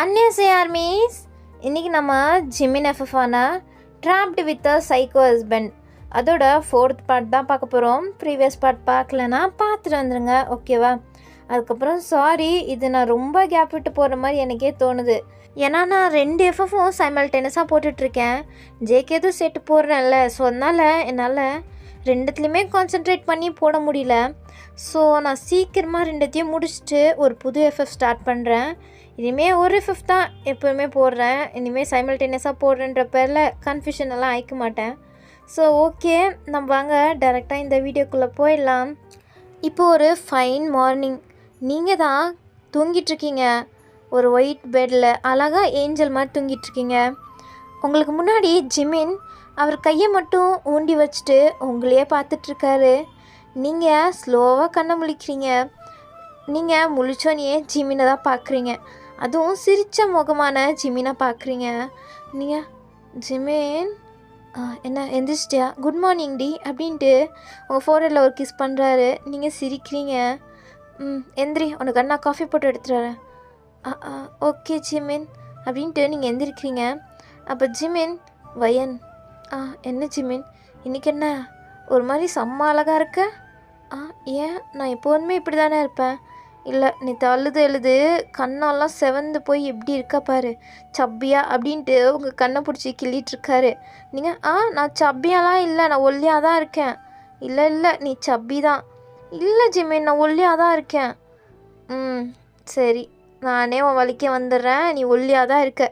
அன்னியசே ARMYs. இன்றைக்கி நம்ம Jimin எஃப்எஃபான trapped with a psycho husband அதோட 4th பார்ட் தான் பார்க்க போகிறோம். ப்ரீவியஸ் பார்ட் பார்க்கலன்னா பார்த்துட்டு வந்துடுங்க, ஓகேவா? அதுக்கப்புறம் சாரி, இது நான் ரொம்ப கேப் விட்டு போகிற மாதிரி எனக்கே தோணுது. ஏன்னா நான் 2 எஃப்எஃப்பும் சைமல்டேனியஸாக போட்டுட்ருக்கேன். ஜேகேதும் சேர்த்து போடுறேன்ல, ஸோ அதனால் என்னால் 2த்துலேயுமே கான்சென்ட்ரேட் பண்ணி போட முடியல. ஸோ நான் சீக்கிரமாக 2த்தையும் முடிச்சுட்டு ஒரு புது எஃப்எஃப் ஸ்டார்ட் பண்ணுறேன். இனிமேல் ஒரு எஃப்எஃப் தான் எப்போவுமே போடுறேன். இனிமேல் சைமல்டேனியஸாக போடுறேன்ற பேரில் கன்ஃபியூஷன் எல்லாம் ஆயிக்க மாட்டேன். ஸோ ஓகே, நம்ம வாங்க டேரெக்டாக இந்த வீடியோக்குள்ளே போயிடலாம். இப்போ ஒரு ஃபைன் மார்னிங். நீங்கள் தான் தூங்கிட்டுருக்கீங்க. ஒரு ஒயிட் பெட்டில் அழகாக ஏஞ்சல் மாதிரி தூங்கிட்டுருக்கீங்க. உங்களுக்கு முன்னாடி ஜிமின் அவர் கையை மட்டும் ஊண்டி வச்சுட்டு உங்களையே பார்த்துட்ருக்காரு. நீங்கள் ஸ்லோவாக கண்ணை முழிக்கிறீங்க. நீங்கள் முழிச்சோனையே ஜிமினை தான் பார்க்குறீங்க. அதுவும் சிரித்த முகமான ஜிமினை பார்க்குறீங்க. நீங்கள் ஜிமின் என்ன எந்திரிச்சிட்டியா, குட் மார்னிங் டி அப்படின்ட்டு உங்கள் ஃபோர்ஹெட்டில் ஒரு கிஸ் பண்ணுறாரு. நீங்கள் சிரிக்கிறீங்க. எந்திரி, உனக்கு அண்ணா காஃபி போட்டு எடுத்துகிட்டு வரேன். ஓகே ஜிமின் அப்படின்ட்டு நீங்கள் எந்திரிக்கிறீங்க. அப்போ ஜிமின், வயன், என்ன ஜிமின் இன்றைக்கி என்ன ஒரு மாதிரி செம்ம அழகாக இருக்க? ஏன், நான் எப்போதுமே இப்படி தானே இருப்பேன். இல்லை, நீ எழுது கண்ணெல்லாம் செவந்து போய் எப்படி இருக்கா பாரு, சப்பியா அப்படின்ட்டு உங்கள் கண்ணை பிடிச்சி கிள்ளிகிட்ருக்காரு. நீங்கள் நான் சப்பியாலாம் இல்லை, நான் ஒல்லியாக தான் இருக்கேன். இல்லை நீ சப்பி தான். இல்லை ஜிமின், நான் ஒல்லியாக தான் இருக்கேன். சரி, நானே உன் வலிக்க வந்துடுறேன். நீ ஒல்லியாக தான் இருக்க,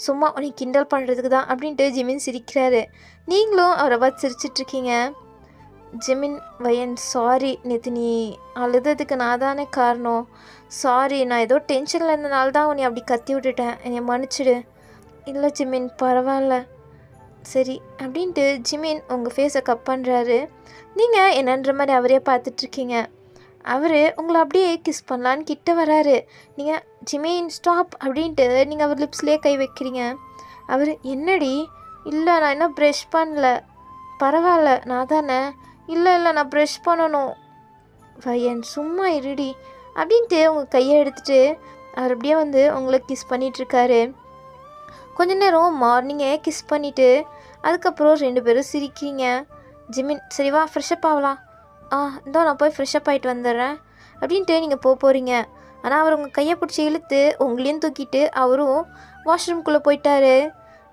சும்மா உன்னை கிண்டல் பண்ணுறதுக்கு தான் அப்படின்ட்டு ஜிமின் சிரிக்கிறாரு. நீங்களும் அவரை பார்த்து சிரிச்சிட்ருக்கீங்க. ஜிமின், வயன், சாரி, நேற்று நீ அழுததுக்கு நான் தானே காரணம். சாரி, நான் ஏதோ டென்ஷனில் இருந்தனால தான் உன்னை அப்படி கத்தி விட்டுட்டேன், என்னை மன்னிச்சிடு. இல்லை ஜிமின், பரவாயில்ல, சரி அப்படின்ட்டு ஜிமின் உங்கள் ஃபேஸை கப் பண்ணுறாரு. நீங்கள் என்னன்ற மாதிரி அவரே பார்த்துட்ருக்கீங்க. அவர் உங்களை அப்படியே கிஸ் பண்ணலான்னு கிட்ட வராரு. நீங்கள் ஜிமின் ஸ்டாப் அப்படின்ட்டு நீங்கள் அவர் லிப்ஸ்லேயே கை வைக்கிறீங்க. அவர், என்னடி? இல்லை, நான் இன்னும் ப்ரெஷ் பண்ணல. பரவாயில்ல, நான் தானே. இல்லை நான் ப்ரெஷ் பண்ணணும். வயன், சும்மா இருடி அப்படின்ட்டு உங்கள் கையை எடுத்துகிட்டு அவர் அப்படியே வந்து உங்களை கிஸ் பண்ணிகிட்ருக்காரு. கொஞ்ச நேரம் மார்னிங்கே கிஸ் பண்ணிவிட்டு அதுக்கப்புறம் 2 பேரும் சிரிக்கிறீங்க. ஜிமின், சரி வா ஃப்ரெஷ்அப் ஆகலாம். இந்தோ நான் போய் ஃப்ரெஷ்அப் ஆகிட்டு வந்துடுறேன் அப்படின்ட்டு நீங்கள் போகிறீங்க. ஆனால் அவர் உங்கள் கையை பிடிச்சி இழுத்து உங்களையும் தூக்கிட்டு அவரும் வாஷ்ரூம்குள்ளே போயிட்டாரு.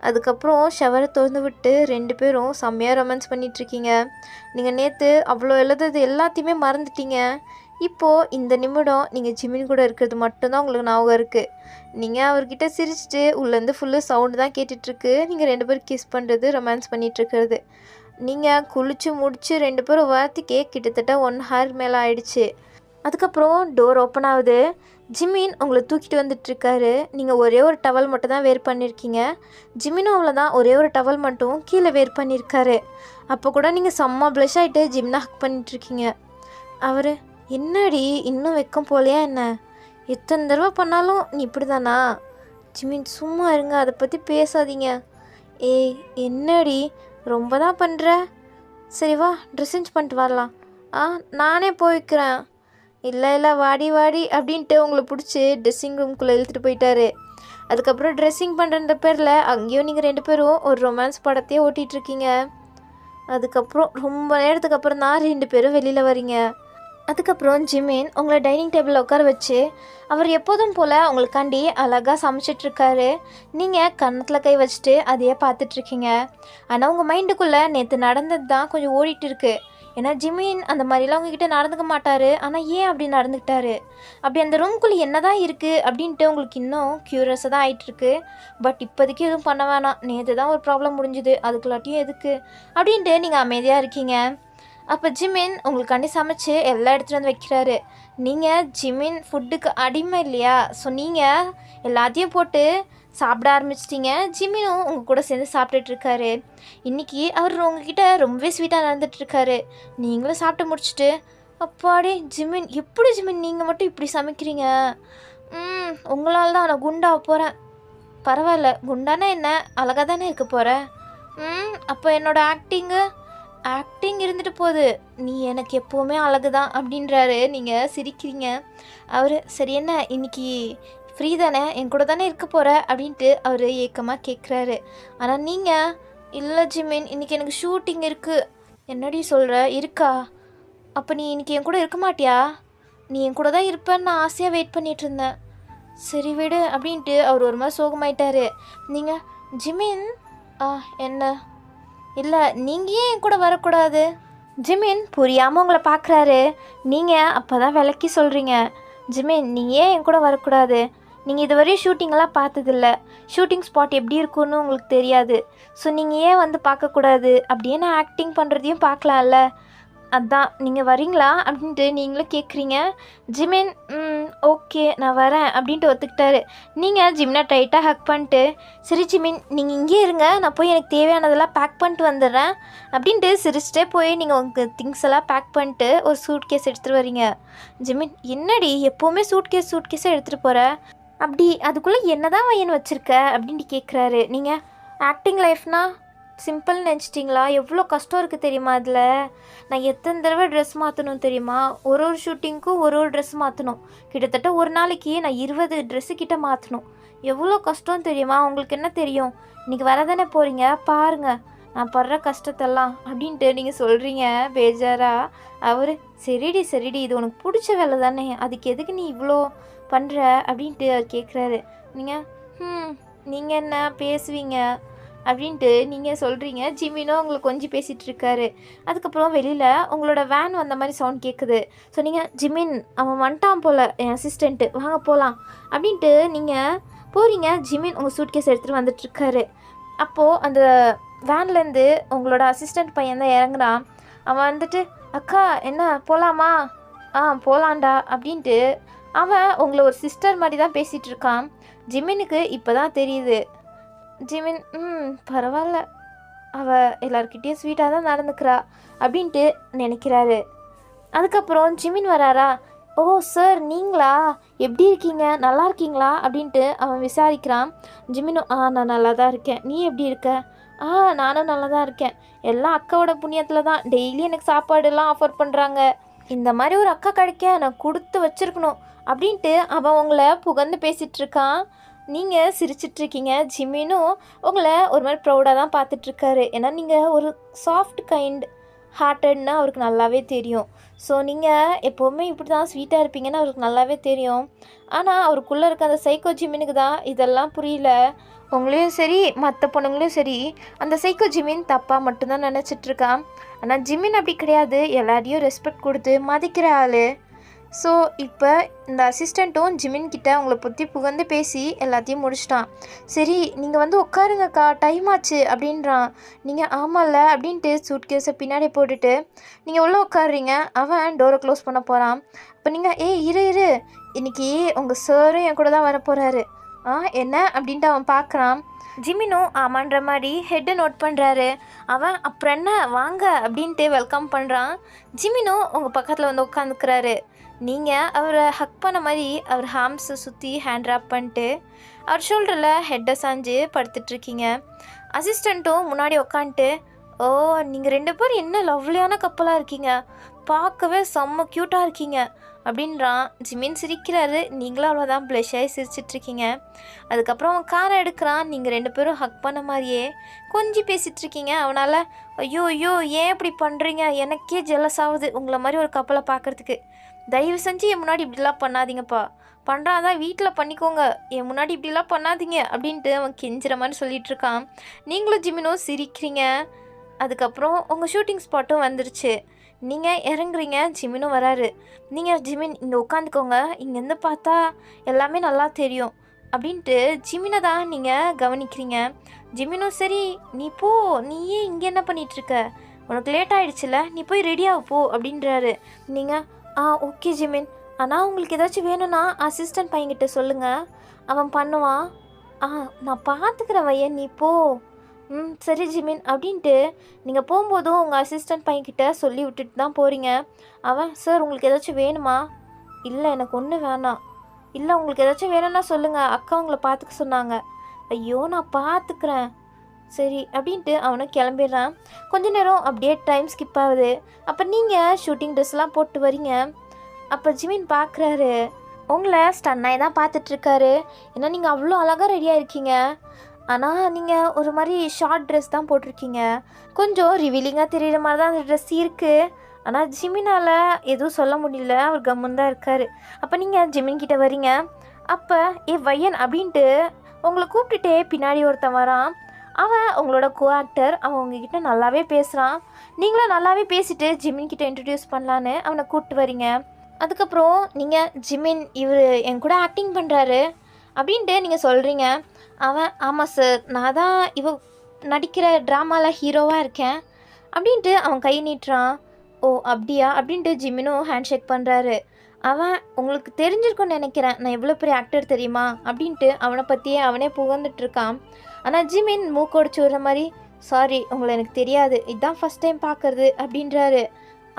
அதுக்கப்புறம் ஷவரை திறந்து விட்டு 2 பேரும் செம்மையாக ரொமான்ஸ் பண்ணிகிட்ருக்கீங்க. நீங்கள் நேற்று அவ்வளோ எழுதுறது எல்லாத்தையுமே மறந்துட்டீங்க. இப்போது இந்த நிமிடம் நீங்கள் ஜிமின் கூட இருக்கிறது மட்டும்தான் உங்களுக்கு ஞாபகம் இருக்குது. நீங்கள் அவர்கிட்ட சிரிச்சிட்டு உள்ளேருந்து ஃபுல்லு சவுண்டு தான் கேட்டுட்ருக்கு. நீங்கள் 2 பேரும் கிஸ் பண்ணுறது, ரொமான்ஸ் பண்ணிகிட்ருக்கிறது. நீங்கள் குளித்து முடித்து 2 பேரும் வார்த்தைக்கே கிட்டத்தட்ட 1 ஹவர் மேலே ஆயிடுச்சு. அதுக்கப்புறம் டோர் ஓப்பன் ஆகுது. ஜிமின் உங்களை தூக்கிட்டு வந்துட்டுருக்காரு. நீங்கள் ஒரே ஒரு டவல் மட்டும் தான் வேர் பண்ணியிருக்கீங்க. ஜிமினும் அவ்வளோதான், ஒரே ஒரு டவல் மட்டும் கீழே வேர் பண்ணியிருக்காரு. அப்போ கூட நீங்கள் செம்ம ப்ளஷ் ஆகிட்டு ஜிம்னா ஹக் பண்ணிட்டுருக்கீங்க. அவர், என்னடி இன்னும் வெக்கம் போலையா என்ன? எத்தனை தடவை பண்ணாலும் நீ இப்படி தானா? ஜிமின், சும்மா இருங்க, அதை பற்றி பேசாதீங்க. ஏய் என்னடி ரொம்ப தான் பண்ணுற. சரி வா, ட்ரெஸ் சேஞ்ச் பண்ணிட்டு வரலாம். நானே போய்க்கிறேன். இல்லை வாடி அப்படின்ட்டு உங்களை பிடிச்சி ட்ரெஸ்ஸிங் ரூம்குள்ளே இழுத்துட்டு போயிட்டாரு. அதுக்கப்புறம் ட்ரெஸ்ஸிங் பண்ணுறன்ற பேரில் அங்கேயும் நீங்கள் 2 பேரும் ஒரு ரொமான்ஸ் படத்தையே ஓட்டிகிட்ருக்கீங்க. அதுக்கப்புறம் ரொம்ப நேரத்துக்கு அப்புறம் தான் 2 பேரும் வெளியில் வரீங்க. அதுக்கப்புறம் ஜிமின் உங்களை டைனிங் டேபிளில் உட்கார வச்சு அவர் எப்போதும் போல் உங்களுக்காண்டி அழகாக சமைச்சிட்ருக்காரு. நீங்கள் கன்னத்தில் கை வச்சுட்டு அதையே பார்த்துட்ருக்கீங்க. ஆனால் உங்கள் மைண்டுக்குள்ளே நேற்று நடந்தது தான் கொஞ்சம் ஓடிட்டு இருக்கு. ஏன்னா ஜிமின் அந்த மாதிரிலாம் உங்ககிட்ட நடந்துக்க மாட்டார். ஆனால் ஏன் அப்படி நடந்துக்கிட்டாரு? அப்படி அந்த ரூம்குள்ளே என்ன தான் இருக்குது அப்படின்ட்டு உங்களுக்கு இன்னும் க்யூரியஸாக தான் ஆகிட்டுருக்கு. பட் இப்போதைக்கு எதுவும் பண்ண வேணாம். நேற்று தான் ஒரு ப்ராப்ளம் முடிஞ்சுது, அதுக்குள்ளாட்டியும் எதுக்கு அப்படின்ட்டு நீங்கள் அமைதியாக இருக்கீங்க. அப்போ ஜிமின் உங்களுக்காண்டி சமைச்சு எல்லா எடுத்துகிட்டு வந்து வைக்கிறாரு. நீங்கள் ஜிமின் ஃபுட்டுக்கு அடிமை இல்லையா? ஸோ நீங்கள் எல்லாத்தையும் போட்டு சாப்பிட ஆரம்பிச்சிட்டிங்க. ஜிமினும் உங்கள் கூட சேர்ந்து சாப்பிட்டுட்ருக்காரு. இன்றைக்கி அவர் உங்ககிட்ட ரொம்பவே ஸ்வீட்டாக நடந்துகிட்ருக்காரு. நீங்களும் சாப்பிட்டு முடிச்சுட்டு, அப்பாடி ஜிமின், எப்படி ஜிமின் நீங்கள் மட்டும் இப்படி சமைக்கிறீங்க? உங்களால் தான் நான் குண்டாக போகிறேன். பரவாயில்ல, குண்டானா என்ன, அழகாக தானே இருக்க போகிறேன். அப்போ என்னோடய ஆக்டிங் இருந்துட்டு போகுது, நீ எனக்கு எப்போவுமே அழகு தான் அப்படின்றாரு. நீங்கள் சிரிக்கிறீங்க. அவர், சரி என்ன இன்னைக்கு ஃப்ரீ தானே, என் கூட தானே இருக்க போகிற அப்படின்ட்டு அவர் ஏக்கமாக கேட்குறாரு. ஆனால் நீங்கள், இல்லை ஜிமின், இன்றைக்கி எனக்கு ஷூட்டிங் இருக்குது. என்னடி சொல்கிற, இருக்கா? அப்போ நீ இன்றைக்கி என் கூட இருக்க மாட்டியா? நீ என் கூட தான் இருப்பேன்னு நான் ஆசையாக வெயிட் பண்ணிகிட்டு இருந்தேன். சரி விடு அப்படின்ட்டு அவர் ஒரு மாதிரி சோகமாயிட்டாரு. நீங்கள், ஜிமின், என்ன? இல்லை, நீங்கள் ஏன் என் கூட வரக்கூடாது? ஜிமின் புரியாமல் உங்களை பார்க்குறாரு. நீங்கள் அப்போ தான் விளக்கி சொல்கிறீங்க. ஜிமின், நீங்கள் ஏன் என் கூட வரக்கூடாது? நீங்கள் இதுவரையும் ஷூட்டிங்கெல்லாம் பார்த்ததில்ல, ஷூட்டிங் ஸ்பாட் எப்படி இருக்குன்னு உங்களுக்கு தெரியாது. ஸோ நீங்கள் ஏன் வந்து பார்க்கக்கூடாது? அப்படியே நான் ஆக்டிங் பண்ணுறதையும் பார்க்கலாம்ல. அதான் நீங்கள் வரீங்களா அப்படின்ட்டு நீங்களும் கேட்குறீங்க. ஜிமின், ஓகே நான் வரேன் அப்படின்ட்டு ஒத்துக்கிட்டாரு. நீங்கள் ஜிமினை டைட்டாக ஹக் பண்ணிட்டு, சரி ஜிமின் நீங்கள் இங்கே இருங்க, நான் போய் எனக்கு தேவையானதெல்லாம் பேக் பண்ணிட்டு வந்துடுறேன் அப்படின்ட்டு சிரிச்சிட்டே போய் நீங்கள் உங்கள் திங்ஸ் எல்லாம் பேக் பண்ணிட்டு ஒரு சூட் கேஸ் எடுத்துகிட்டு வரீங்க. ஜிமின், என்னடி எப்போவுமே சூட் கேஸை எடுத்துகிட்டு போகிற, அப்படி அதுக்குள்ளே என்ன தான் வயன் வச்சுருக்க அப்படின்ட்டு கேட்குறாரு. நீங்கள் ஆக்டிங் லைஃப்னா சிம்பிள்னு நினச்சிட்டிங்களா? எவ்வளோ கஷ்டம் இருக்குது தெரியுமா? அதில் நான் எத்தனை தடவை ட்ரெஸ் மாற்றணும் தெரியுமா? ஒரு ஷூட்டிங்க்கும் ஒரு ட்ரெஸ் மாற்றணும். கிட்டத்தட்ட ஒரு நாளைக்கு நான் 20 ட்ரெஸ்ஸு கிட்ட மாற்றணும். எவ்வளோ கஷ்டம் தெரியுமா? உங்களுக்கு என்ன தெரியும்? இன்றைக்கி வரதானே போகிறீங்க, பாருங்கள் நான் படுற கஷ்டத்தெல்லாம் அப்படின்ட்டு நீங்கள் சொல்கிறீங்க பேஜாரா. அவர், சரிடி இது உனக்கு பிடிச்ச வேலை தானே, அதுக்கு எதுக்கு நீ இவ்வளோ பண்ணுற அப்படின்ட்டு அவர் கேட்குறாரு. நீங்கள் என்ன பேசுவீங்க அப்படின்ட்டு நீங்கள் சொல்கிறீங்க. ஜிமினும் உங்களுக்கு கொஞ்சம் பேசிகிட்டு இருக்காரு. அதுக்கப்புறம் வெளியில் உங்களோட வேன் வந்த மாதிரி சவுண்ட் கேட்குது. ஸோ நீங்கள், ஜிமின் அவன் வந்துட்டான் போல் என் அசிஸ்டண்ட்டு, வாங்க போகலாம் அப்படின்ட்டு நீங்கள் போகிறீங்க. ஜிமின் உங்கள் சூட்கேஸ் எடுத்துகிட்டு வந்துட்டுருக்காரு. அப்போது அந்த வேன்லேருந்து உங்களோட அசிஸ்டண்ட் பையன் தான் இறங்குறான். அவன் வந்துட்டு, அக்கா என்ன போகலாமா? போகலாண்டா அப்படின்ட்டு அவன் உங்களை ஒரு சிஸ்டர் மாதிரி தான் பேசிகிட்டு இருக்கான். ஜிமினுக்கு இப்போ தான் தெரியுது. ஜிமின், பரவாயில்ல, அவள் எல்லார்கிட்டேயும் ஸ்வீட்டாக தான் நடந்துக்கிறா அப்படின்ட்டு நினைக்கிறாரு. அதுக்கப்புறம் ஜிமின் வராரா. ஓ சார், நீங்களா? எப்படி இருக்கீங்க, நல்லா இருக்கீங்களா அப்படின்ட்டு அவன் விசாரிக்கிறான். ஜிமினும், நான் நல்லா தான் இருக்கேன், நீ எப்படி இருக்க? நானும் நல்லா தான் இருக்கேன். எல்லாம் அக்காவோட புண்ணியத்தில் தான் டெய்லி எனக்கு சாப்பாடுலாம் ஆஃபர் பண்ணுறாங்க. இந்த மாதிரி ஒரு அக்கா கிடைக்க நான் கொடுத்து வச்சுருக்கணும் அப்படின்ட்டு அவன் உங்களை புகழ்ந்து பேசிகிட்ருக்கான். நீங்கள் சிரிச்சிட்ருக்கீங்க. ஜிமினும் உங்களை ஒரு மாதிரி ப்ரௌடாக தான் பார்த்துட்ருக்காரு. ஏன்னா நீங்கள் ஒரு சாஃப்ட் கைண்ட் ஹார்ட்டட்னா அவருக்கு நல்லாவே தெரியும். ஸோ நீங்கள் எப்போவுமே இப்படி தான் ஸ்வீட்டாக இருப்பீங்கன்னு அவருக்கு நல்லாவே தெரியும். ஆனால் அவருக்குள்ளே இருக்க அந்த சைக்கோ ஜிமினுக்கு தான் இதெல்லாம் புரியல. உங்களையும் சரி மற்ற பொண்ணுங்களையும் சரி அந்த சைக்கோ ஜிமின் தப்பாக மட்டும்தான் நினச்சிட்ருக்கான். ஆனால் ஜிமின் அப்படி கிடையாது, எல்லாரையும் ரெஸ்பெக்ட் கொடுத்து மதிக்கிற ஆள். ஸோ இப்போ இந்த அசிஸ்டண்ட்டும் ஜிமின்கிட்ட உங்களை பற்றி புகழ்ந்து பேசி எல்லாத்தையும் முடிச்சிட்டான். சரி நீங்கள் வந்து உட்காருங்கக்கா, டைம் ஆச்சு அப்படின்றான். நீங்கள் ஆமாம்ல அப்படின்ட்டு சூட்கேஸை பின்னாடி போட்டுட்டு நீங்கள் உள்ளே உட்காடுறீங்க. அவன் டோரை க்ளோஸ் பண்ண போகிறான். இப்போ நீங்கள், இரு இன்றைக்கி உங்கள் சாரும் என் கூட தான் வரப்போகிறாரு. என்ன அப்படின்ட்டு அவன் பார்க்குறான். ஜிமினும் ஆமான்ற மாதிரி ஹெட்டை நோட் பண்ணுறாரு. அவன் அப்புறம் என்ன வாங்க அப்படின்ட்டு வெல்கம் பண்ணுறான். ஜிமினும் உங்கள் பக்கத்தில் வந்து உட்காந்துக்கிறாரு. நீங்கள் அவரை ஹக் பண்ண மாதிரி அவர் ஹாம்ஸை சுற்றி ஹேண்ட் ட்ராப் பண்ணிட்டு அவர் ஷோல்டரில் ஹெட்டை சாஞ்சு படுத்துட்ருக்கீங்க. அசிஸ்டண்ட்டும் முன்னாடி உட்காந்துட்டு, ஓ நீங்கள் 2 பேரும் என்ன லவ்லியான கப்பலாக இருக்கீங்க, பார்க்கவே செம்ம க்யூட்டாக இருக்கீங்க அப்படின்றான். ஜிமின் சிரிக்கிறாரு. நீங்களும் அவ்வளோதான் ப்ளஷாகி சிரிச்சிட்ருக்கீங்க. அதுக்கப்புறம் அவன் காரை எடுக்கிறான். நீங்கள் 2 பேரும் ஹக் பண்ண மாதிரியே கொஞ்சம் பேசிகிட்ருக்கீங்க. அவனால், ஐயோ ஏன் இப்படி பண்ணுறீங்க, எனக்கே ஜெலஸ் ஆகுது உங்களை மாதிரி ஒரு கப்பலை பார்க்குறதுக்கு. தயவு செஞ்சு என் முன்னாடி இப்படிலாம் பண்ணாதீங்கப்பா, பண்ணுறாதான் வீட்டில் பண்ணிக்கோங்க, என் முன்னாடி இப்படிலாம் பண்ணாதீங்க அப்படின்ட்டு அவன் கெஞ்சுற மாதிரி சொல்லிகிட்ருக்கான். நீங்களும் ஜிமினும் சிரிக்கிறீங்க. அதுக்கப்புறம் உங்கள் ஷூட்டிங் ஸ்பாட்டும் வந்துருச்சு. நீங்கள் இறங்குறீங்க, ஜிமினும் வராரு. நீங்கள், ஜிமின் இங்கே உட்காந்துக்கோங்க, இங்கேருந்து பார்த்தா எல்லாமே நல்லா தெரியும் அப்படின்ட்டு ஜிமினை தான் நீங்கள் கவனிக்கிறீங்க. ஜிமினும், சரி நீ போ, நீ ஏன் இங்கே என்ன பண்ணிகிட்ருக்க, உனக்கு லேட் ஆகிடுச்சுல, நீ போய் ரெடியாக போ அப்படின்றாரு. நீங்கள், ஓகே ஜிமின், ஆனால் உங்களுக்கு ஏதாச்சும் வேணும்னா அசிஸ்டன்ட் பையன்கிட்ட சொல்லுங்கள், அவன் பண்ணுவான். நான் பார்த்துக்கிறேன் வையன், நீ போ. சரி ஜிமின் அப்படின்ட்டு நீங்கள் போகும்போதும் உங்கள் அசிஸ்டன்ட் பையன்கிட்ட சொல்லி விட்டுட்டு தான் போகிறீங்க. அவன், சார் உங்களுக்கு ஏதாச்சும் வேணுமா? இல்லை எனக்கு ஒன்றும் வேணாம். இல்லை உங்களுக்கு ஏதாச்சும் வேணும்னா சொல்லுங்கள், அக்கா உங்களை பார்த்துக்க சொன்னாங்க. ஐயோ நான் பார்த்துக்கிறேன் சரி அப்படின்ட்டு அவனை கிளம்பிடுறான். கொஞ்ச நேரம் அப்படியே டைம் ஸ்கிப் ஆகுது. அப்போ நீங்கள் ஷூட்டிங் ட்ரெஸ்லாம் போட்டு வரீங்க. அப்போ ஜிமின் பார்க்குறாரு, உங்களை ஸ்டன்னாகி தான் பார்த்துட்ருக்காரு. ஏன்னா நீங்கள் அவ்வளோ அழகாக ரெடியாக இருக்கீங்க. ஆனால் நீங்கள் ஒரு மாதிரி ஷார்ட் ட்ரெஸ் தான் போட்டிருக்கீங்க. கொஞ்சம் ரிவீலிங்காக தெரிகிற மாதிரி தான் அந்த ட்ரெஸ் இருக்குது. ஆனால் ஜிமினால் எதுவும் சொல்ல முடியல. அவர் கம்முன்னு தான் இருக்கார். அப்போ நீங்கள் ஜிமின் கிட்டே வரீங்க. அப்போ வையன் அப்படின்ட்டு உங்களை கூப்பிட்டுட்டே பின்னாடி ஒருத்தன் வரான். அவன் உங்களோட கோ ஆக்டர். அவன் உங்ககிட்ட நல்லாவே பேசுகிறான். நீங்களும் நல்லாவே பேசிட்டு ஜிமின் கிட்ட இன்ட்ரடியூஸ் பண்ணலான்னு அவனை கூப்பிட்டு வரீங்க. அதுக்கப்புறம் நீங்கள் ஜிமின் இவர் என் கூட ஆக்டிங் பண்ணுறாரு அப்படின்ட்டு நீங்கள் சொல்கிறீங்க. அவன் ஆமாம் சார், நான் தான் நடிக்கிற ட்ராமாவில் ஹீரோவாக இருக்கேன் அப்படின்ட்டு அவன் கை நீட்டுறான். ஓ அப்படியா அப்படின்ட்டு ஜிமினும் ஹேண்ட் ஷேக் பண்ணுறாரு. அவன் உங்களுக்கு தெரிஞ்சிருக்குன்னு நினைக்கிறேன், நான் எவ்வளோ பெரிய ஆக்டர் தெரியுமா அப்படின்ட்டு அவனை பற்றியே அவனே புகழ்ந்துட்டுருக்கான். ஆனால் ஜிமின் மூக்கொடிச்சு விடுற மாதிரி, சாரி உங்களை எனக்கு தெரியாது, இதுதான் ஃபஸ்ட் டைம் பார்க்குறது அப்படின்றாரு.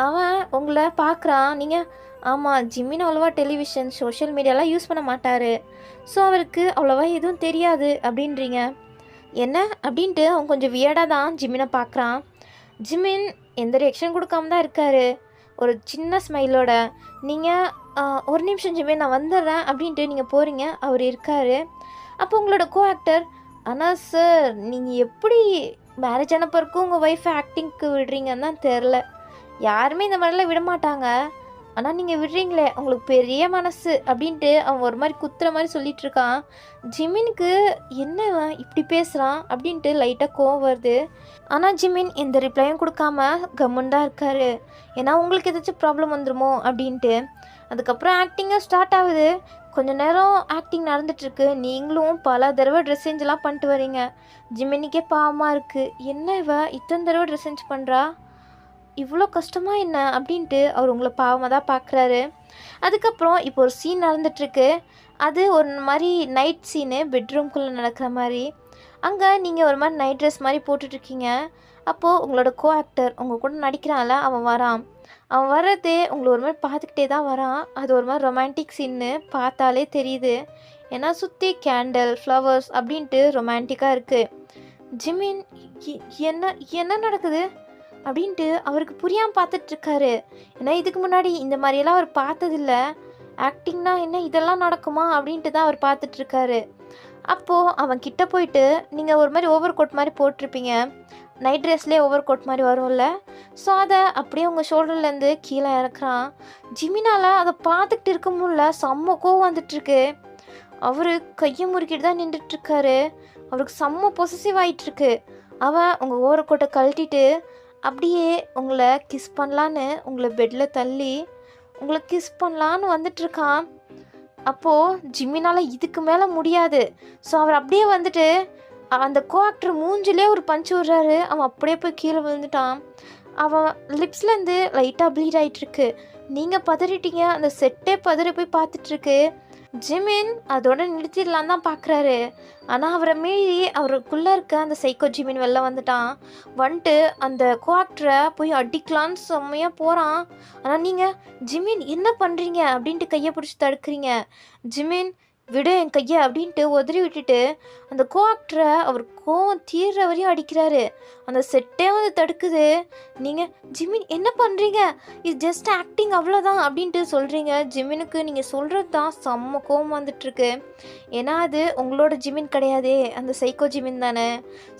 அவன் உங்களை பார்க்குறான். நீங்கள் ஆமாம், ஜிமின் அவ்வளோவா டெலிவிஷன் சோஷியல் மீடியாலாம் யூஸ் பண்ண மாட்டார், ஸோ அவருக்கு அவ்வளோவா எதுவும் தெரியாது அப்படின்றீங்க. என்ன அப்படின்ட்டு அவன் கொஞ்சம் வியர்டாக தான் ஜிமினை பார்க்குறான். ஜிமின் எந்த ரியாக்ஷன் கொடுக்காம தான் இருக்கார், ஒரு சின்ன ஸ்மைலோட. நீங்கள் ஒரு நிமிஷம் ஜிமின் நான் வந்துடுறேன் அப்படின்ட்டு நீங்கள் போகிறீங்க. அவர் இருக்கார். அப்போ உங்களோட கோ ஆக்டர், ஆனால் சார் நீங்கள் எப்படி மேரேஜ் ஆன பிறகு உங்கள் ஒய்ஃபை ஆக்டிங்க்கு விடுறீங்கன்னு தான் தெரில. யாருமே இந்த மாதிரிலாம் விட மாட்டாங்க, ஆனால் நீங்கள் விடுறீங்களே உங்களுக்கு பெரிய மனசு அப்படின்ட்டு அவன் ஒரு மாதிரி குத்துற மாதிரி சொல்லிகிட்ருக்கான். ஜிமினுக்கு என்ன இப்படி பேசுகிறான் அப்படின்ட்டு லைட்டாக கோவம் வருது. ஆனால் ஜிமின் எந்த ரிப்ளையும் கொடுக்காம கம்முன்னு தான் இருக்கார். ஏன்னா உங்களுக்கு ஏதாச்சும் ப்ராப்ளம் வந்துடுமோ அப்படின்ட்டு. அதுக்கப்புறம் ஆக்டிங்கும் ஸ்டார்ட் ஆகுது. கொஞ்சம் நேரம் ஆக்டிங் நடந்துகிட்ருக்கு. நீங்களும் பல தடவை ட்ரெஸ் சேஞ்செலாம் பண்ணிட்டு வரீங்க. ஜிமினிக்கே பாவமாக இருக்குது. என்ன இத்தனை தடவை ட்ரெஸ் சேஞ்ச் பண்ணுறா, இவ்வளோ கஷ்டமாக என்ன அப்படின்ட்டு அவர் உங்களை பாவமாக தான் பார்க்குறாரு. அதுக்கப்புறம் இப்போ ஒரு சீன் நடந்துகிட்ருக்கு. அது ஒரு மாதிரி நைட் சீனு, பெட்ரூம்குள்ளே நடக்கிற மாதிரி. அங்கே நீங்கள் ஒரு மாதிரி நைட் ட்ரெஸ் மாதிரி போட்டுட்ருக்கீங்க. அப்போது உங்களோட கோ ஆக்டர் உங்கள் கூட நடிக்கிறான்ல அவன் வரான். அவன் வர்றதே உங்களை ஒரு மாதிரி பார்த்துக்கிட்டே தான் வரான். அது ஒரு மாதிரி ரொமான்டிக் சீன்னு பார்த்தாலே தெரியுது. ஏன்னா சுற்றி கேண்டில் ஃப்ளவர்ஸ் அப்படின்ட்டு ரொமான்டிக்காக இருக்குது. ஜிமின் என்ன என்ன நடக்குது அப்படின்ட்டு அவருக்கு புரியாமல் பார்த்துட்ருக்காரு. ஏன்னா இதுக்கு முன்னாடி இந்த மாதிரியெல்லாம் அவர் பார்த்ததில்ல. ஆக்டிங்னா என்ன இதெல்லாம் நடக்குமா அப்படின்ட்டு தான் அவர் பார்த்துட்ருக்காரு. அப்போது அவன் கிட்ட போயிட்டு, நீங்கள் ஒரு மாதிரி ஓவர் கோட் மாதிரி போட்டிருப்பீங்க, நைட் ட்ரெஸ்லேயே ஓவர் கோட் மாதிரி வரும்ல, ஸோ அதை அப்படியே உங்கள் ஷோல்டர்லேருந்து கீழே இறக்குறான். ஜிமினால் அதை பார்த்துக்கிட்டு இருக்க முடியல, செம்ம கோவம் வந்துட்டுருக்கு. அவர் கையை முறுக்கிட்டு தான் நின்றுட்டுருக்காரு. அவருக்கு செம்ம பொசசிவ் ஆகிட்டுருக்கு. அவன் உங்கள் ஓவர் கோட்டை கழட்டிட்டு அப்படியே உங்களை கிஸ் பண்ணலான்னு உங்களை பெட்டில் தள்ளி உங்களை கிஸ் பண்ணலான்னு வந்துட்டுருக்கான். அப்போது ஜிமினால் இதுக்கு மேலே முடியாது. ஸோ அவர் அப்படியே வந்துட்டு அந்த கோ ஆக்டர் மூஞ்சிலே ஒரு பஞ்சு விடுறாரு. அவன் அப்படியே போய் கீழே விழுந்துட்டான். அவன் லிப்ஸ்லேருந்து லைட்டாக ப்ளீட் ஆகிட்டுருக்கு. நீங்கள் பதறிட்டீங்க. அந்த செட்டே பதறி போய் பார்த்துட்ருக்கு. ஜிமின் அதோட நிறுத்திடலான்னு தான் பார்க்குறாரு. ஆனால் அவரை மீறி அவருக்குள்ளே இருக்க அந்த சைக்கோ ஜிமின் வெளில வந்துட்டு அந்த கோ ஆக்டரை போய் அடிக்கலான்னு செம்மையாக போகிறான். ஆனால் நீங்கள் ஜிமின் என்ன பண்ணுறீங்க அப்படின்ட்டு கையை பிடிச்சி தடுக்கிறீங்க. ஜிமின் விடு என் கையை அப்படின்ட்டு உதறி விட்டுட்டு அந்த கோ ஆக்டரை அவர் கோவம் தீர்ற வரையும் அடிக்கிறாரு. அந்த செட்டே வந்து தடுக்குது. நீங்கள் ஜிமின் என்ன பண்ணுறீங்க, இது ஜஸ்ட் ஆக்டிங் அவ்வளோதான் அப்படின்ட்டு சொல்கிறீங்க. ஜிமினுக்கு நீங்கள் சொல்கிறது தான் செம்ம கோவம் வந்துட்டுருக்கு. ஏன்னா அது உங்களோட ஜிமின் கிடையாதே, அந்த சைக்கோ ஜிமின் தானே.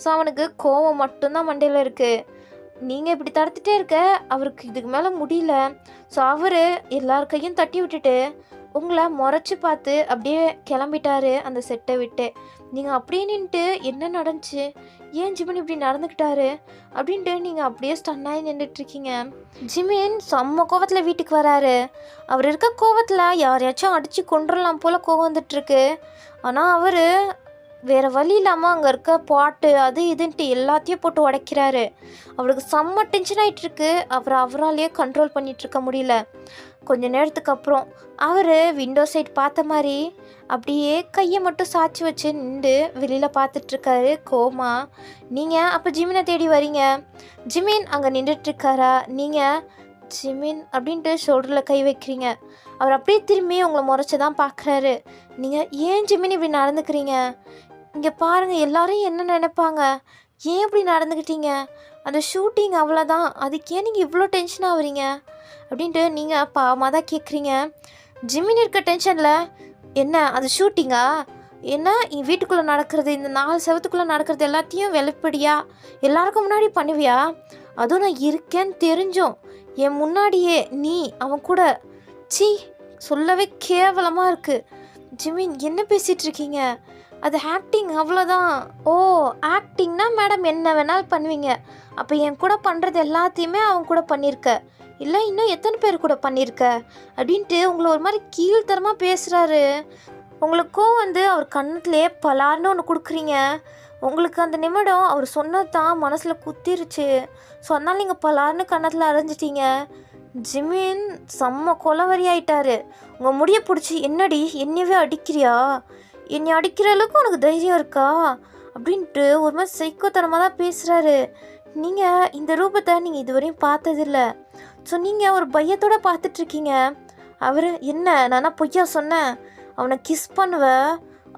ஸோ அவனுக்கு கோவம் மட்டும்தான் மண்டையில் இருக்குது. நீங்கள் இப்படி தடுத்துட்டே இருக்க அவருக்கு இதுக்கு மேலே முடியல. ஸோ அவர் எல்லார் கையும் தட்டி விட்டுட்டு உங்களை முறைச்சி பார்த்து அப்படியே கிளம்பிட்டாரு அந்த செட்டை விட்டு. நீங்கள் அப்படியே நின்றுட்டு என்ன நடந்துச்சு, ஏன் ஜிமின் இப்படி நடந்துக்கிட்டாரு அப்படின்ட்டு நீங்கள் அப்படியே ஸ்டன்னாகி நின்றுட்டுருக்கீங்க. ஜிமின் செம்ம கோவத்தில் வீட்டுக்கு வராரு. அவர் இருக்க கோவத்தில் யாரையாச்சும் அடித்து கொண்டுடலாம் போல் கோவம் வந்துட்டுருக்கு. ஆனால் அவர் வேறு வழி இல்லாமல் அங்கே இருக்க பாட்டு அது இதுன்ட்டு எல்லாத்தையும் போட்டு உடைக்கிறாரு. அவருக்கு செம்ம டென்ஷன் ஆகிட்டுருக்கு. அவராலேயே கண்ட்ரோல் பண்ணிகிட்ருக்க முடியல. கொஞ்ச நேரத்துக்கு அப்புறம் அவர் விண்டோ சைட் பார்த்த மாதிரி அப்படியே கையை மட்டும் சாய்ச்சி வச்சு நின்று வெளியில் பார்த்துட்ருக்காரு கோமா. நீங்கள் அப்போ ஜிமினை தேடி வரீங்க. ஜிமின் அங்கே நின்றுட்டுருக்காரா. நீங்கள் ஜிமின் அப்படின்ட்டு ஷோல்டரில் கை வைக்கிறீங்க. அவர் அப்படியே திரும்பி உங்களை முறைச்சி தான் பார்க்குறாரு. நீங்கள் ஏன் ஜிமின் இப்படி நடந்துக்கிறீங்க, இங்கே பாருங்கள் எல்லாரும் என்ன நினைப்பாங்க, ஏன் இப்படி நடந்துக்கிட்டீங்க, அந்த ஷூட்டிங் அவ்வளோதான், அதுக்கு ஏன் நீங்கள் இவ்வளோ டென்ஷன் ஆகுறீங்க அப்படின்ட்டு நீங்கள் பாவமாக தான் கேட்குறீங்க. ஜிமின் இருக்க டென்ஷனில், என்ன அது ஷூட்டிங்கா, என்ன வீட்டுக்குள்ளே நடக்கிறது, இந்த 4 செவத்துக்குள்ளே நடக்கிறது எல்லாத்தையும் வெளிப்படியா எல்லாருக்கும் முன்னாடி பண்ணுவியா, அதுவும் நான் இருக்கேன்னு தெரிஞ்சும் என் முன்னாடியே நீ அவன் கூட, சீ சொல்லவே கேவலமாக இருக்குது. ஜிமின் என்ன பேசிகிட்டு இருக்கீங்க, அது ஆக்டிங் அவ்வளோதான். ஓ ஆக்டிங்னா மேடம் என்ன வேணாலும் பண்ணுவீங்க, அப்போ என் கூட பண்ணுறது எல்லாத்தையுமே அவன் கூட பண்ணியிருக்க, இல்லை இன்னும் எத்தனை பேர் கூட பண்ணியிருக்க அப்படின்ட்டு உங்களை ஒரு மாதிரி கீழ்த்தரமாக பேசுகிறாரு. உங்களுக்கும் அவர் கண்ணத்துலேயே பலார்னு ஒன்று கொடுக்குறீங்க. உங்களுக்கு அந்த நிமிடம் அவர் சொன்னது தான் மனசில் குத்திருச்சு. ஸோ அதனால் நீங்கள் பலார்னு கண்ணத்தில் அரைஞ்சிட்டீங்க. ஜிமின் செம்ம கொலவரி ஆயிட்டாரு. உங்கள் முடியை பிடிச்சி, என்னடி என்னையவே அடிக்கிறியா, என்னை அடிக்கிற அளவுக்கு உனக்கு தைரியம் இருக்கா அப்படின்ட்டு ஒரு மாதிரி சைக்கோத்தனமாக தான் பேசுகிறாரு. நீங்கள் இந்த ரூபத்தை நீங்கள் இதுவரையும் பார்த்ததில்ல. ஸோ நீங்கள் ஒரு பையத்தோடு பார்த்துட்ருக்கீங்க. அவர் என்ன நானா பொய்யா சொன்னேன், அவனை கிஸ் பண்ணுவேன்,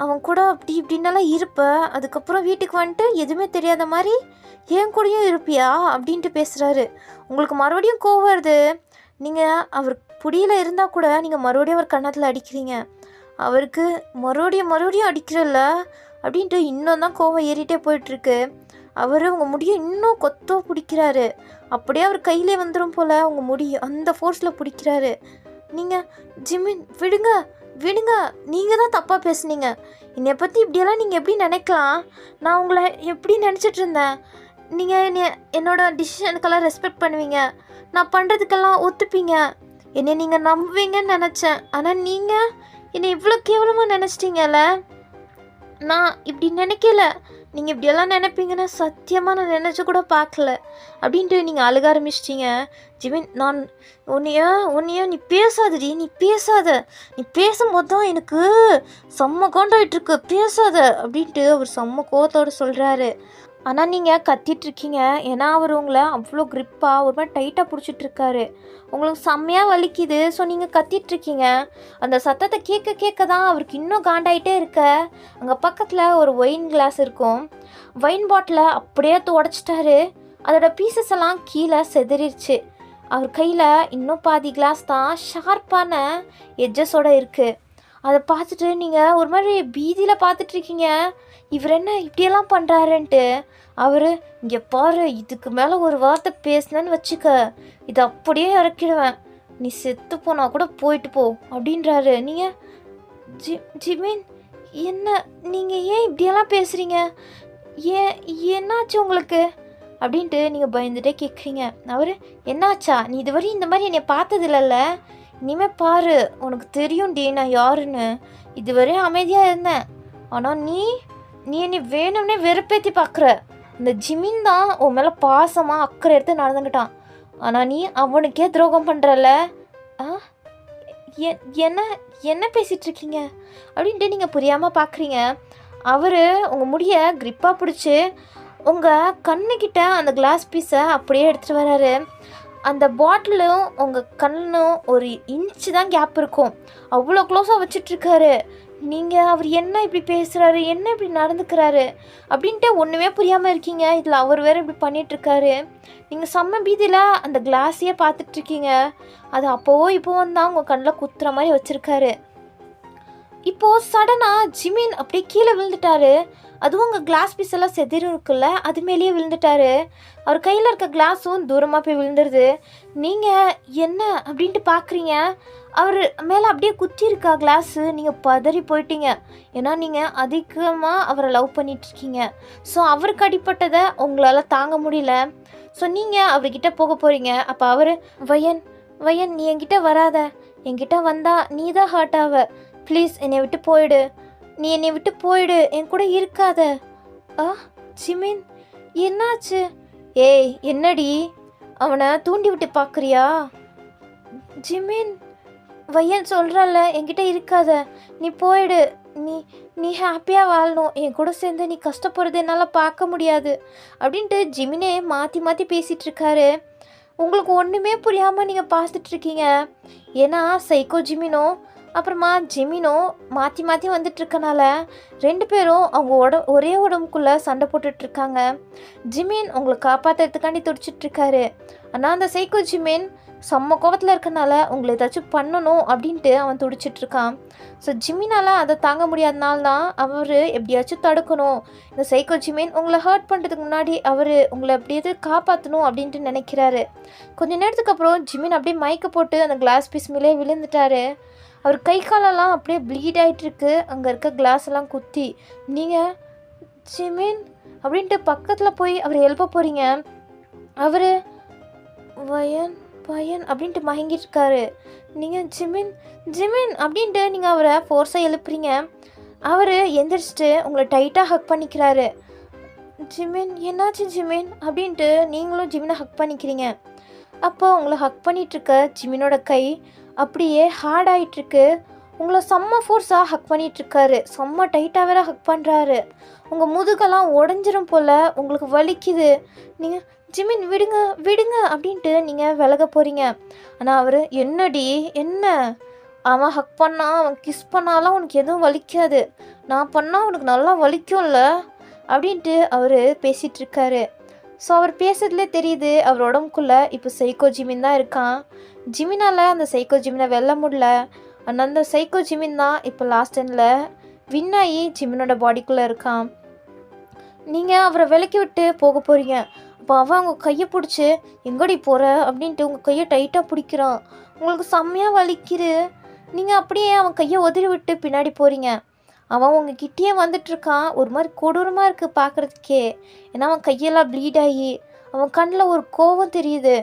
அவன் கூட அப்படி இப்படின்னெல்லாம் இருப்பேன், அதுக்கப்புறம் வீட்டுக்கு வந்துட்டு எதுவுமே தெரியாத மாதிரி என் கூடயும் இருப்பியா அப்படின்ட்டு பேசுகிறாரு. உங்களுக்கு மறுபடியும் கோவம் வருது. நீங்கள் அவர் புடியில் இருந்தால் கூட நீங்கள் மறுபடியும் அவர் கன்னத்தில் அடிக்கிறீங்க. அவருக்கு மறுபடியும் அடிக்கிறல்ல அப்படின்ட்டு இன்னும் தான் கோவம் ஏறிட்டே போயிட்டுருக்கு. அவர் உங்கள் முடியை இன்னும் கொத்தோ பிடிக்கிறாரு. அப்படியே அவர் கையிலே வந்துடும் போல் உங்கள் முடி அந்த ஃபோர்ஸில் பிடிக்கிறாரு. நீங்கள் ஜிமின் விடுங்க விடுங்க, நீங்கள் தான் தப்பாக பேசுனீங்க. என்னை பற்றி இப்படியெல்லாம் நீங்கள் எப்படி நினைக்கலாம், நான் உங்களை எப்படி நினச்சிட்டு இருந்தேன், நீங்கள் என்னோடய டிசிஷனுக்கெல்லாம் ரெஸ்பெக்ட் பண்ணுவீங்க, நான் பண்ணுறதுக்கெல்லாம் ஒத்துப்பீங்க, என்னை நீங்கள் நம்புவீங்கன்னு நினச்சேன். ஆனால் நீங்கள் என்னை இவ்வளோ கேவலமாக நினச்சிட்டிங்கல்ல, நான் இப்படி நினைக்கல, நீங்கள் இப்படியெல்லாம் நினைப்பீங்கன்னு சத்தியமாக நான் நினச்சி கூட பார்க்கல அப்படின்ட்டு நீங்கள் அழுக ஆரம்பிச்சிட்டிங்க. ஜிமின், நான் உன்னைய நீ பேசாதடி, நீ பேசும்போது தான் எனக்கு செம்ம காண்டாயிட்ருக்கு, பேசாத அப்படின்ட்டு அவர் செம்ம கோவத்தோடு சொல்கிறாரு. ஆனால் நீங்கள் கத்திட்ருக்கீங்க. ஏன்னா அவர் உங்களை அவ்வளோ க்ரிப்பாக ஒரு மாதிரி டைட்டாக பிடிச்சிட்ருக்காரு. உங்களுக்கு செம்மையாக வலிக்குது. ஸோ நீங்கள் கத்திட்ருக்கீங்க. அந்த சத்தத்தை கேட்க தான் அவருக்கு இன்னும் காண்டாயிட்டே இருக்க. அங்கே பக்கத்தில் ஒரு ஒயின் கிளாஸ் இருக்கும். ஒயின் பாட்டிலை அப்படியே உடச்சிட்டாரு. அதோட பீசஸ் எல்லாம் கீழே செதறிடுச்சு. அவர் கையில் இன்னும் பாதி கிளாஸ் தான் ஷார்ப்பான எட்ஜஸோடு இருக்குது. அதை பார்த்துட்டு நீங்கள் ஒரு மாதிரி பீதியில் பார்த்துட்ருக்கீங்க. இவர் என்ன இப்படியெல்லாம் பண்ணுறாருன்ட்டு. அவர், இங்கே பாரு, இதுக்கு மேலே ஒரு வார்த்தை பேசினேன்னு வச்சுக்க, இதை அப்படியே இறக்கிடுவேன், நீ செத்து போனா கூட போயிட்டு போ அப்படின்றாரு. நீங்கள் ஜிமின், என்ன நீங்கள் ஏன் இப்படியெல்லாம் பேசுகிறீங்க, என்னாச்சு உங்களுக்கு அப்படின்ட்டு நீங்கள் பயந்துட்டே கேட்குறீங்க. அவர், என்னாச்சா, நீ இதுவரை இந்த மாதிரி என்னை பார்த்ததில்லல்ல, இனிமேல் பாரு உனக்கு தெரியும்டி நான் யாருன்னு. இதுவரை அமைதியாக இருந்தேன், ஆனால் நீ என்னை வேணும்னே வெறுப்பேற்றி பார்க்குற. இந்த ஜிமின் தான் உன் மேலே பாசமாக அக்கறை எடுத்து நடந்துக்கிட்டான், ஆனால் நீ அவனுக்கே துரோகம் பண்ணுறல. என்ன பேசிகிட்ருக்கீங்க அப்படின்ட்டு நீங்கள் புரியாமல் பார்க்குறீங்க. அவர் உங்கள் முடியை க்ரிப்பாக பிடிச்சி உங்கள் கண்ணுக்கிட்ட அந்த கிளாஸ் பீஸை அப்படியே எடுத்துகிட்டு வராரு. அந்த பாட்டிலும் உங்கள் கண்ணும் ஒரு இன்ச்சு தான் கேப் இருக்கும், அவ்வளோ க்ளோஸாக வச்சிட்ருக்காரு. நீங்கள் அவர் என்ன இப்படி பேசுகிறாரு, என்ன இப்படி நடந்துக்கிறாரு அப்படின்ட்டு ஒன்றுமே புரியாமல் இருக்கீங்க. இதில் அவர் வேறு இப்படி பண்ணிகிட்ருக்காரு. நீங்கள் செம்ம பீதியில் அந்த கிளாஸையே பார்த்துட்ருக்கீங்க. அது இப்போவும் தான் உங்கள் கண்ணில் குத்துற மாதிரி வச்சுருக்காரு. இப்போது சடனாக ஜிமின் அப்படியே கீழே விழுந்துட்டாரு. அதுவும் உங்கள் கிளாஸ் பீஸ் எல்லாம் செதிரும் இருக்குல்ல, அது மேலேயே விழுந்துட்டாரு. அவர் கையில் இருக்க கிளாஸும் தூரமாக போய் விழுந்துருது. நீங்கள் என்ன அப்படின்ட்டு பார்க்குறீங்க. அவர் மேலே அப்படியே குத்தி இருக்கா கிளாஸு. நீங்கள் பதறி போயிட்டீங்க. ஏன்னா நீங்கள் அதிகமாக அவரை லவ் பண்ணிகிட்ருக்கீங்க. ஸோ அவருக்கு அடிப்பட்டதை உங்களால் தாங்க முடியல. ஸோ நீங்கள் அவர்கிட்ட போக போகிறீங்க. அப்போ அவர், வயன் நீ என்கிட்ட வராத, என்கிட்ட வந்தால் நீ தான் ஹர்ட் ஆவ, ப்ளீஸ் என்னை விட்டு போயிடு, நீ என்னை விட்டு போயிடு, என் கூட இருக்காத. ஜிமின், என்னாச்சு? ஏய் என்னடி, அவனை தூண்டி விட்டு பார்க்குறியா? ஜிமின், வையன் சொல்கிறல்ல என்கிட்ட இருக்காத, நீ போயிடு, நீ ஹாப்பியாக வாழணும், என் கூட சேர்ந்து நீ கஷ்டப்படுறது என்னால் பார்க்க முடியாது அப்படின்ட்டு ஜிமினே மாற்றி பேசிகிட்ருக்காரு. உங்களுக்கு ஒன்றுமே புரியாமல் நீங்கள் பார்த்துட்ருக்கீங்க. ஏன்னா சைக்கோ ஜிமினோ அப்புறமா ஜிமினோ மாற்றி வந்துட்டுருக்கனால 2 பேரும் அவங்க ஒரே உடம்புக்குள்ளே சண்டை போட்டுட்ருக்காங்க. ஜிமின் உங்களை காப்பாற்றுறதுக்காண்டி துடிச்சிட்ருக்காரு. ஆனால் அந்த சைக்கோ ஜிமின் செம்ம கோவத்தில் இருக்கனால உங்களை ஏதாச்சும் பண்ணணும் அப்படின்ட்டு அவன் துடிச்சிட்ருக்கான். ஸோ ஜிமினால் அதை தாங்க முடியாதனால தான் அவர் எப்படியாச்சும் தடுக்கணும், இந்த சைக்கோ ஜிமின் உங்களை ஹர்ட் பண்ணுறதுக்கு முன்னாடி அவர் உங்களை எப்படியாவது காப்பாற்றணும் அப்படின்ட்டு நினைக்கிறாரு. கொஞ்ச நேரத்துக்கு அப்புறம் ஜிமின் அப்படியே மயக்க போட்டு அந்த கிளாஸ் பீஸ் மேலே விழுந்துட்டாரு. அவர் கை காலெல்லாம் அப்படியே ப்ளீட் ஆகிட்டுருக்கு, அங்கே இருக்க கிளாஸ் எல்லாம் குத்தி. நீங்கள் ஜிமின் அப்படின்ட்டு பக்கத்தில் போய் அவர் எழுப்ப போகிறீங்க. அவர் வயன் பையன் அப்படின்ட்டு மயங்கிட்டு இருக்காரு. நீங்கள் ஜிமின் ஜிமின் அப்படின்ட்டு நீங்கள் அவரை ஃபோர்ஸாக எழுப்புறீங்க. அவர் எந்திரிச்சிட்டு உங்களை டைட்டாக ஹக் பண்ணிக்கிறாரு. ஜிமின் என்னாச்சு ஜிமின் அப்படின்ட்டு நீங்களும் ஜிமினை ஹக் பண்ணிக்கிறீங்க. அப்போ உங்களை ஹக் பண்ணிகிட்ருக்க ஜிமினோட கை அப்படியே ஹார்ட் ஆகிட்டுருக்கு. உங்களை செம்ம ஃபோர்ஸாக ஹக் பண்ணிகிட்ருக்காரு, செம்ம டைட்டாக வேற ஹக் பண்ணுறாரு. உங்கள் முதுகெல்லாம் உடஞ்சிரும் போல், உங்களுக்கு வலிக்குது. நீங்கள் ஜிமின் விடுங்க விடுங்க அப்படின்ட்டு நீங்கள் விலக போகிறீங்க. ஆனால் அவர் என்னடி என்ன, அவன் ஹக் பண்ணால் அவன் கிஸ் பண்ணாலாம் உனக்கு எதுவும் வலிக்காது, நான் பண்ணால் உனக்கு நல்லா வலிக்கும்ல அப்படின்ட்டு அவர் பேசிகிட்ருக்காரு. ஸோ அவர் பேசுறதுலே தெரியுது அவர் உடம்புக்குள்ளே இப்போ சைக்கோ ஜிமின் தான் இருக்கான். ஜிமினால் அந்த சைக்கோ ஜிமினை வெல்ல முடியல. ஆனால் அந்த சைக்கோ ஜிமின் தான் இப்போ லாஸ்ட் எண்டில் வின் ஆகி ஜிமினோட பாடிக்குள்ளே இருக்கான். நீங்கள் அவரை விலக்கி விட்டு போக போகிறீங்க. அப்போ அவன் உங்கள் கையை பிடிச்சி எங்கடி போகிற அப்படின்ட்டு உங்கள் கையை டைட்டாக பிடிக்கிறான். உங்களுக்கு செம்மையாக வலிக்குது. நீங்கள் அப்படியே அவன் கையை உதறி விட்டு பின்னாடி போகிறீங்க. அவன் உங்கள் கிட்டேயே வந்துட்டுருக்கான். ஒரு மாதிரி கொடூரமாக இருக்குது பார்க்குறதுக்கே. ஏன்னா அவன் கையெல்லாம் ப்ளீட் ஆகி அவன் கண்ணில் ஒரு கோவம் தெரியுது.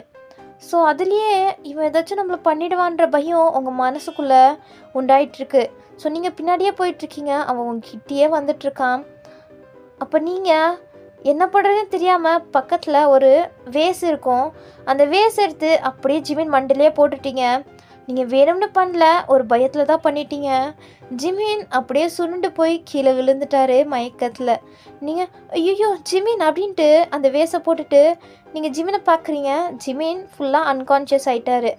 ஸோ அதுலேயே இவன் ஏதாச்சும் நம்மளை பண்ணிடுவான்ற பயம் உங்கள் மனசுக்குள்ளே உண்டாயிட்ருக்கு. ஸோ நீங்கள் பின்னாடியே போயிட்டுருக்கீங்க, அவன் உங்கள் கிட்டேயே வந்துட்டுருக்கான். அப்போ நீங்கள் என்ன பண்ணுறதுன்னு தெரியாமல் பக்கத்தில் ஒரு வேஸ் இருக்கும், அந்த வேஸ் எடுத்து அப்படியே ஜிமின் மண்டிலே போட்டுட்டீங்க. நீங்கள் வேணும்னு பண்ணல, ஒரு பயத்தில் தான் பண்ணிட்டீங்க. ஜிமின் அப்படியே சுருண்டு போய் கீழே விழுந்துட்டாரு மயக்கத்தில். நீங்கள் ஐயோ ஜிமின் அப்படின்ட்டு அந்த வேஸை போட்டுட்டு நீங்கள் ஜிமினை பார்க்குறீங்க. ஜிமின் ஃபுல்லாக அன்கான்ஷியஸ் ஆகிட்டாரு.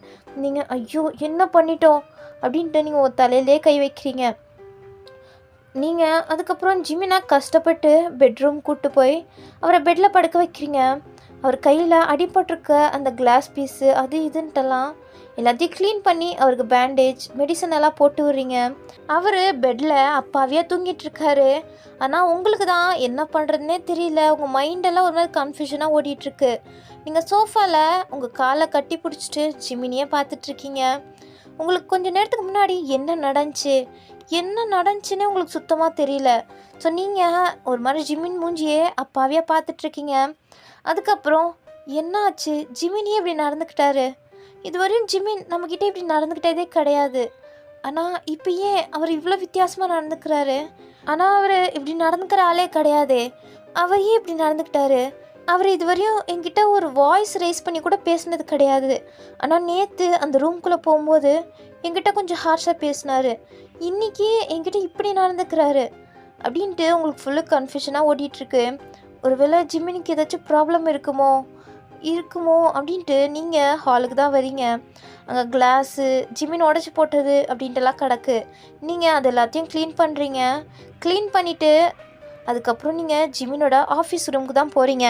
நீங்கள் ஐயோ என்ன பண்ணிட்டோம் அப்படின்ட்டு நீங்கள் ஒரு தலையிலே கை வைக்கிறீங்க. நீங்கள் அதுக்கப்புறம் ஜிமினை கஷ்டப்பட்டு பெட்ரூம் கூப்பிட்டு போய் அவரை பெட்டில் படுக்க வைக்கிறீங்க. அவர் கையில் அடிபட்டிருக்க அந்த கிளாஸ் பீஸு அது இதுன்ட்டெல்லாம் எல்லாத்தையும் க்ளீன் பண்ணி அவருக்கு பேண்டேஜ் மெடிசன் எல்லாம் போட்டு விட்றீங்க. அவர் பெட்டில் அப்பாவியாக தூங்கிட்டுருக்காரு. ஆனால் உங்களுக்கு தான் என்ன பண்ணுறதுனே தெரியல. உங்கள் மைண்டெல்லாம் ஒரு மாதிரி கன்ஃபியூஷனாக ஓடிட்டுருக்கு. நீங்கள் சோஃபாவில் உங்கள் காலை கட்டி பிடிச்சிட்டு ஜிமினியே பார்த்துட்ருக்கீங்க. உங்களுக்கு கொஞ்சம் நேரத்துக்கு முன்னாடி என்ன நடந்துச்சுன்னே உங்களுக்கு சுத்தமாக தெரியல. ஸோ நீங்கள் ஒரு மாதிரி ஜிமின் மூஞ்சியே அப்பாவியாக பார்த்துட்ருக்கீங்க. அதுக்கப்புறம் என்ன ஆச்சு, ஜிமினியே இப்படி நடந்துக்கிட்டாரு. இதுவரையும் ஜிமின் நம்மக்கிட்ட இப்படி நடந்துக்கிட்டதே கிடையாது. ஆனால் இப்போ ஏன் அவர் இவ்வளோ வித்தியாசமாக நடந்துக்கிறாரு? ஆனால் அவர் இப்படி நடந்துக்கிற ஆளே கிடையாது. அவர் ஏன் இப்படி நடந்துக்கிட்டாரு? அவர் இதுவரையும் என்கிட்ட ஒரு வாய்ஸ் ரைஸ் பண்ணி கூட பேசினது கிடையாது. ஆனால் நேற்று அந்த ரூம்குள்ளே போகும்போது என்கிட்ட கொஞ்சம் ஹார்ஷாக பேசினார். இன்றைக்கி என்கிட்ட இப்படி நடந்துக்கிறாரு அப்படின்ட்டு உங்களுக்கு ஃபுல்லு கன்ஃபியூஷனாக ஓடிட்டுருக்கு. ஒருவேளை ஜிமினுக்கு ஏதாச்சும் ப்ராப்ளம் இருக்குமோ அப்படின்ட்டு நீங்கள் ஹாலுக்கு தான் வரீங்க. அங்கே கிளாஸு ஜிமின் உடச்சி போட்டது அப்படின்ட்டுலாம் கிடக்கு. நீங்கள் அது எல்லாத்தையும் க்ளீன் பண்ணுறீங்க. க்ளீன் பண்ணிவிட்டு அதுக்கப்புறம் நீங்கள் ஜிமினோட ஆஃபீஸ் ரூமுக்கு தான் போகிறீங்க.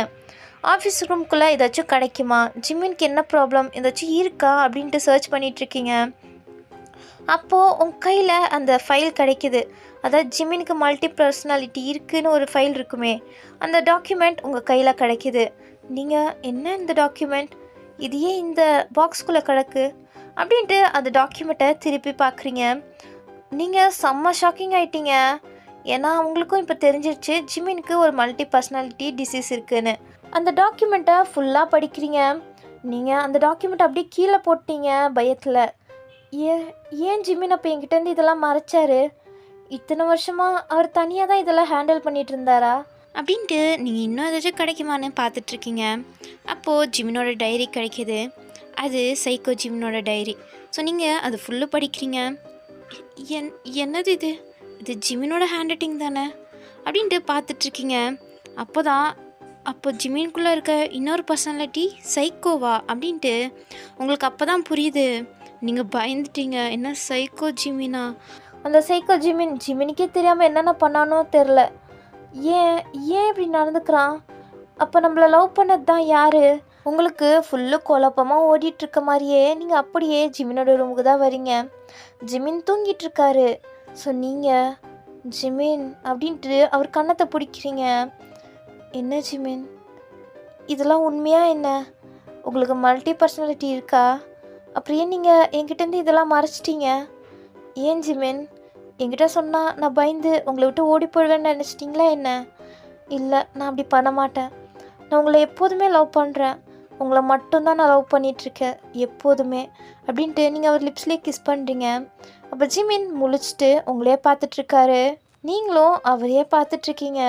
ஆஃபீஸ் ரூம்குள்ளே ஏதாச்சும் கிடைக்குமா, ஜிமினுக்கு என்ன ப்ராப்ளம் ஏதாச்சும் இருக்கா அப்படின்ட்டு சர்ச் பண்ணிகிட்ருக்கீங்க. அப்போது உங்கள் கையில் அந்த ஃபைல் கிடைக்கிது. அதாவது ஜிமினுக்கு மல்டி பர்சனாலிட்டி இருக்குதுன்னு ஒரு ஃபைல் இருக்குமே, அந்த டாக்குமெண்ட் உங்கள் கையில் கிடைக்கிது. நீங்கள் என்ன இந்த டாக்குமெண்ட், இது ஏன் இந்த பாக்ஸ்குள்ளே கிடக்கு அப்படின்ட்டு அந்த டாக்குமெண்ட்டை திருப்பி பார்க்குறீங்க. நீங்கள் செம்ம ஷாக்கிங் ஆகிட்டீங்க. ஏன்னா உங்களுக்கும் இப்போ தெரிஞ்சிருச்சு ஜிமினுக்கு ஒரு மல்டி பர்சனாலிட்டி டிசீஸ் இருக்குதுன்னு. அந்த டாக்குமெண்ட்டை ஃபுல்லாக படிக்கிறீங்க. நீங்கள் அந்த டாக்குமெண்ட்டை அப்படியே கீழே போட்டீங்க பயத்தில். ஏன் ஜிமின் அப்போ என்கிட்டேருந்து இதெல்லாம் மறைச்சாரு? இத்தனை வருஷமாக அவர் தனியாக தான் இதெல்லாம் ஹேண்டில் பண்ணிகிட்டு இருந்தாரா அப்படின்ட்டு நீங்கள் இன்னும் ஏதாச்சும் கிடைக்குமான்னு பார்த்துட்ருக்கீங்க. அப்போது ஜிமினோட டைரி கிடைக்கிது. அது சைக்கோ ஜிமினோட டைரி. ஸோ நீங்கள் அது ஃபுல்லு படிக்கிறீங்க. என்னது இது ஜிமினோட ஹேண்ட் ரைட்டிங் தானே அப்படின்ட்டு பார்த்துட்ருக்கீங்க. அப்போ ஜிமின்குள்ளே இருக்க இன்னொரு பர்சனாலிட்டி சைக்கோவா அப்படின்ட்டு உங்களுக்கு அப்போ தான் புரியுது. நீங்கள் பயந்துட்டீங்க. என்ன சைக்கோ ஜிமினா? அந்த சைக்கோ ஜிமினுக்கே தெரியாமல் என்னென்ன பண்ணானோ தெரில. ஏன் இப்படி நடந்துக்கிறான்? அப்போ நம்மளை லவ் பண்ணது தான் யார்? உங்களுக்கு ஃபுல்லு குழப்பமாக ஓடிட்டுருக்க மாதிரியே நீங்கள் அப்படியே ஜிமினோட ரூமுக்கு தான் வரீங்க. ஜிமின் தூங்கிட்டுருக்காரு. ஸோ நீங்கள் ஜிமின் அப்படின்ட்டு அவர் கன்னத்தை பிடிக்கிறீங்க. என்ன ஜிமின், இதெல்லாம் உண்மையா என்ன? உங்களுக்கு மல்டி பர்சனாலிட்டி இருக்கா? அப்புறம் ஏன் நீங்கள் என்கிட்டேருந்து இதெல்லாம் மறைச்சிட்டீங்க? ஏன் ஜிமின், என்கிட்ட சொன்னால் நான் பயந்து உங்களை விட்டு ஓடி போயிடுவேன்னு நினச்சிட்டிங்களா என்ன? இல்லை, நான் அப்படி பண்ண மாட்டேன். நான் உங்களை எப்போதுமே லவ் பண்ணுறேன். உங்களை மட்டும்தான் நான் லவ் பண்ணிகிட்ருக்கேன் எப்போதுமே அப்படின்ட்டு நீங்கள் அவர் லிப்ஸ்லேயே கிஸ் பண்ணுறீங்க. அப்போ ஜிமின் முழிச்சிட்டு உங்களையே பார்த்துட்ருக்காரு. நீங்களும் அவரையே பார்த்துட்ருக்கீங்க.